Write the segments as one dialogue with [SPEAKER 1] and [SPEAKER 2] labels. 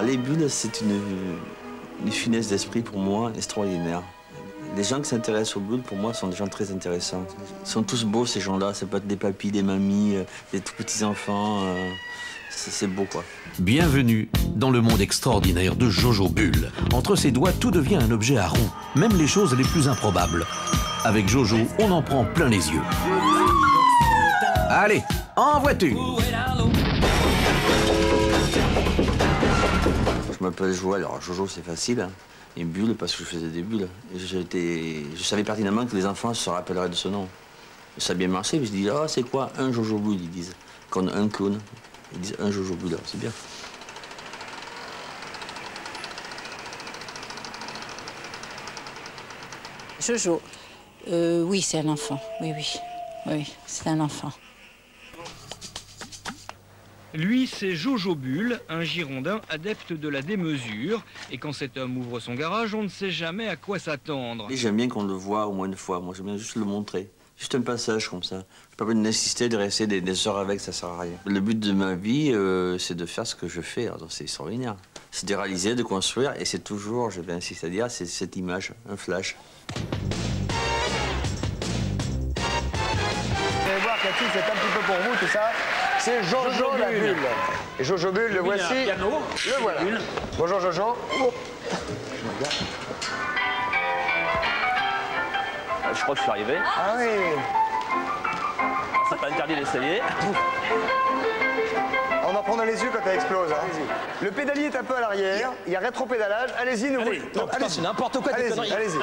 [SPEAKER 1] Les bulles, c'est une finesse d'esprit pour moi extraordinaire. Les gens qui s'intéressent aux bulles, pour moi, sont des gens très intéressants. Ils sont tous beaux, ces gens-là. Ça peut être des papis, des mamies, des tout petits enfants. C'est beau, quoi.
[SPEAKER 2] Bienvenue dans le monde extraordinaire de Jojo Bull. Entre ses doigts, tout devient un objet à roue, même les choses les plus improbables. Avec Jojo, on en prend plein les yeux. Allez, en voiture!
[SPEAKER 1] Je m'appelle Joël, alors Jojo c'est facile, hein. Et Bulle parce que je faisais des bulles. Et je savais pertinemment que les enfants se rappelleraient de ce nom. Et ça a bien marché, mais je dis, ah c'est quoi un Jojo Bull, ils disent. Comme un clown, ils disent un Jojo Bull, c'est bien.
[SPEAKER 3] Jojo, oui c'est un enfant, oui, c'est un enfant.
[SPEAKER 4] Lui, c'est Jojo Bull, un Girondin adepte de la démesure. Et quand cet homme ouvre son garage, on ne sait jamais à quoi s'attendre.
[SPEAKER 1] J'aime bien qu'on le voit au moins une fois. Moi, j'aime bien juste le montrer. Juste un passage comme ça. Je peux pas d'insister, de rester des heures avec, ça sert à rien. Le but de ma vie, c'est de faire ce que je fais. Alors, c'est extraordinaire. C'est de réaliser, de construire. Et c'est toujours, je vais insister à dire, c'est cette image, un flash.
[SPEAKER 5] Vous allez voir, Cathy, c'est un petit peu pour vous, tout ça. C'est Jojo la bulle. Et Jojo Bull, le voici. Le voilà. Bonjour Jojo. Oh.
[SPEAKER 6] Je crois que je suis arrivé.
[SPEAKER 5] Ah oui.
[SPEAKER 6] C'est pas interdit d'essayer.
[SPEAKER 5] On en prend dans les yeux quand elle explose. Hein. Le pédalier est un peu à l'arrière. Il y a rétro-pédalage. Allez-y, nous.
[SPEAKER 6] Allez, non, putain, c'est n'importe quoi tes conneries.
[SPEAKER 5] Allez-y.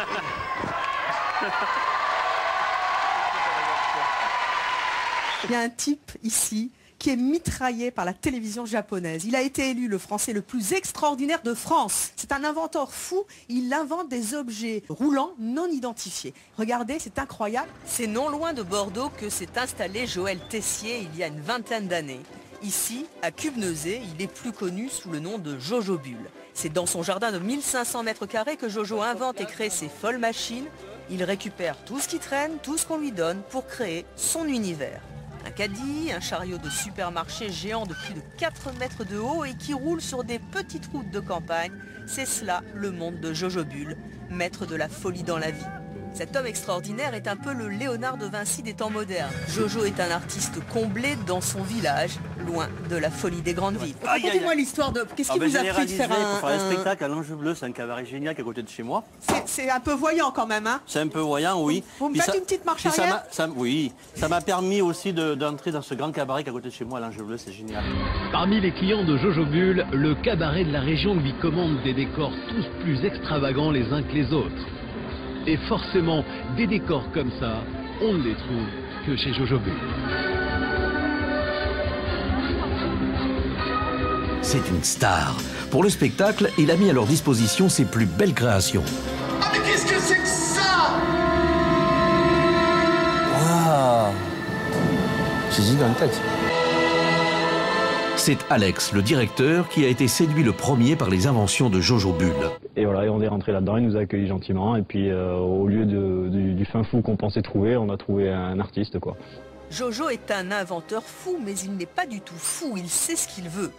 [SPEAKER 7] Il y a un type ici qui est mitraillé par la télévision japonaise. Il a été élu le Français le plus extraordinaire de France. C'est un inventeur fou, il invente des objets roulants non identifiés. Regardez, c'est incroyable. C'est non loin de Bordeaux que s'est installé Joël Tessier il y a une vingtaine d'années. Ici, à Cubnezé, il est plus connu sous le nom de Jojo Bull. C'est dans son jardin de 1500 mètres carrés que Jojo invente et crée ses folles machines. Il récupère tout ce qui traîne, tout ce qu'on lui donne pour créer son univers. Un caddie, un chariot de supermarché géant de plus de 4 mètres de haut et qui roule sur des petites routes de campagne, c'est cela le monde de Jojo Bull, maître de la folie dans la vie. Cet homme extraordinaire est un peu le Léonard de Vinci des temps modernes. Jojo est un artiste comblé dans son village, loin de la folie des grandes villes. Racontez-moi l'histoire de... Qu'est-ce qui vous a pris de faire
[SPEAKER 6] un spectacle à l'Ange Bleu, c'est un cabaret génial qui est à côté de chez moi.
[SPEAKER 7] C'est un peu voyant quand même, hein?
[SPEAKER 6] C'est un peu voyant, oui.
[SPEAKER 7] Vous me faites une petite marche arrière?
[SPEAKER 6] Oui, ça m'a permis aussi d'entrer dans ce grand cabaret qui est à côté de chez moi à l'Ange Bleu, c'est génial.
[SPEAKER 8] Parmi les clients de Jojo Bull, le cabaret de la région lui commande des décors tous plus extravagants les uns que les autres. Et forcément, des décors comme ça, on ne les trouve que chez Jojo Bull.
[SPEAKER 2] C'est une star. Pour le spectacle, il a mis à leur disposition ses plus belles créations.
[SPEAKER 5] Ah mais qu'est-ce que c'est que ça?
[SPEAKER 1] Waouh! J'ai dit dans le texte.
[SPEAKER 2] C'est Alex, le directeur, qui a été séduit le premier par les inventions de Jojo Bull.
[SPEAKER 9] Et voilà, et on est rentré là-dedans, il nous a accueillis gentiment, et puis au lieu du fin fou qu'on pensait trouver, on a trouvé un artiste, quoi.
[SPEAKER 7] Jojo est un inventeur fou, mais il n'est pas du tout fou, il sait ce qu'il veut.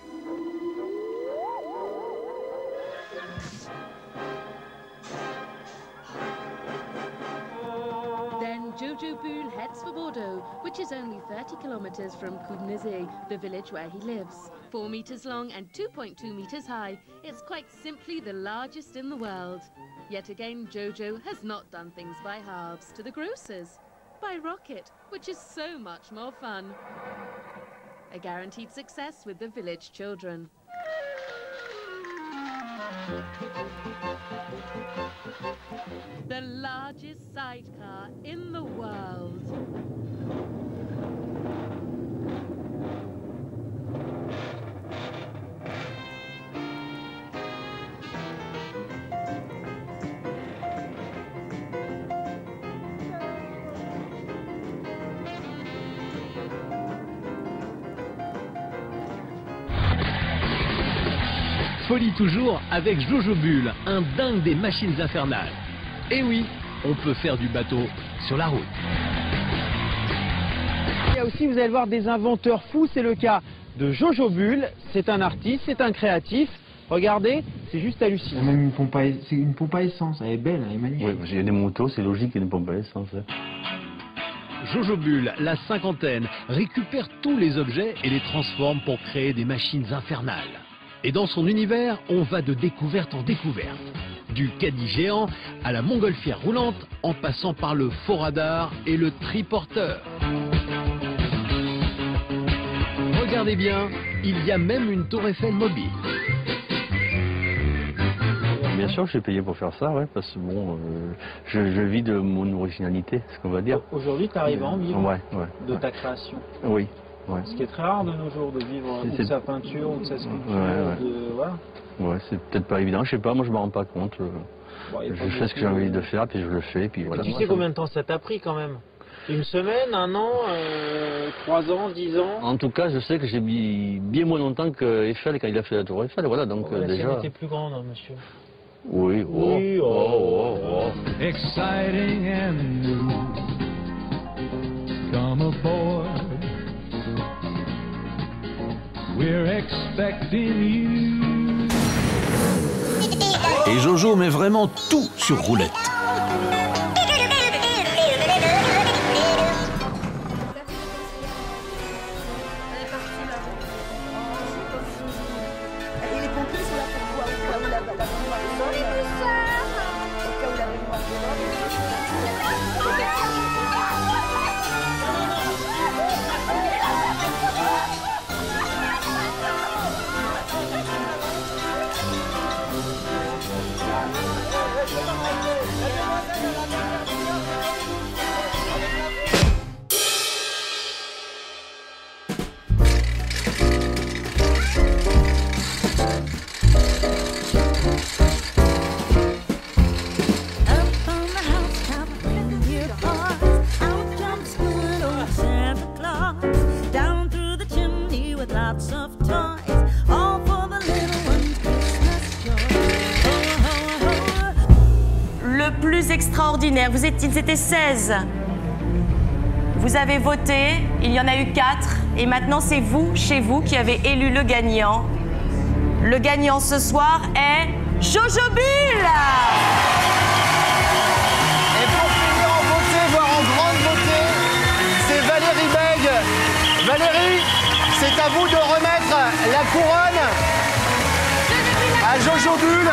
[SPEAKER 10] Jojo Bull heads for Bordeaux, which is only 30 kilometers from Cubnezé, the village where he lives. 4 meters long and 2.2 meters high, it's quite simply the largest in the world. Yet again, Jojo has not done things by halves to the grocers. By rocket, which is so much more fun. A guaranteed success with the village children. The largest sidecar in the world.
[SPEAKER 8] Folie toujours avec Jojo Bull, un dingue des machines infernales. Et oui, on peut faire du bateau sur la route.
[SPEAKER 11] Il y a aussi, vous allez voir, des inventeurs fous. C'est le cas de Jojo Bull. C'est un artiste, c'est un créatif. Regardez, c'est juste hallucinant.
[SPEAKER 12] Même c'est une pompe à essence, elle est belle, elle est magnifique.
[SPEAKER 6] Oui, j'ai des motos, c'est logique qu'il y ait une pompe à essence. Hein.
[SPEAKER 8] Jojo Bull, la cinquantaine, récupère tous les objets et les transforme pour créer des machines infernales. Et dans son univers, on va de découverte en découverte. Du caddie géant à la montgolfière roulante, en passant par le faux radar et le triporteur. Regardez bien, il y a même une tour Eiffel mobile.
[SPEAKER 6] Bien sûr, je suis payé pour faire ça, ouais, parce que bon, je vis de mon originalité, ce qu'on va dire.
[SPEAKER 11] Aujourd'hui, tu arrives à en vivre de ta création.
[SPEAKER 6] Oui. Ouais.
[SPEAKER 11] Ce qui est très rare de nos jours, de vivre de sa peinture ou de sa sculpture. Voilà.
[SPEAKER 6] Ouais, c'est peut-être pas évident, je sais pas, moi je me rends pas compte. Je fais ce que j'ai envie de faire, puis je le fais, puis voilà.
[SPEAKER 11] Tu sais combien de temps ça t'a pris quand même? Une semaine, un an, 3 ans, 10 ans?
[SPEAKER 6] En tout cas, je sais que j'ai mis bien moins longtemps que Eiffel quand il a fait la tour Eiffel, voilà, donc
[SPEAKER 11] la
[SPEAKER 6] déjà...
[SPEAKER 11] sienne était plus grande, hein, monsieur.
[SPEAKER 6] Oui,
[SPEAKER 13] Exciting and new. Come aboard. We're expecting you.
[SPEAKER 2] Et Jojo met vraiment tout sur roulette.
[SPEAKER 14] Le plus extraordinaire, ils étaient 16. Vous avez voté, il y en a eu 4, et maintenant c'est vous, chez vous, qui avez élu le gagnant. Le gagnant ce soir est Jojo Bull.
[SPEAKER 5] Et pour finir en beauté, voire en grande beauté, c'est Valérie Bègue. Valérie, c'est à vous de remettre la couronne à Jojo Bull.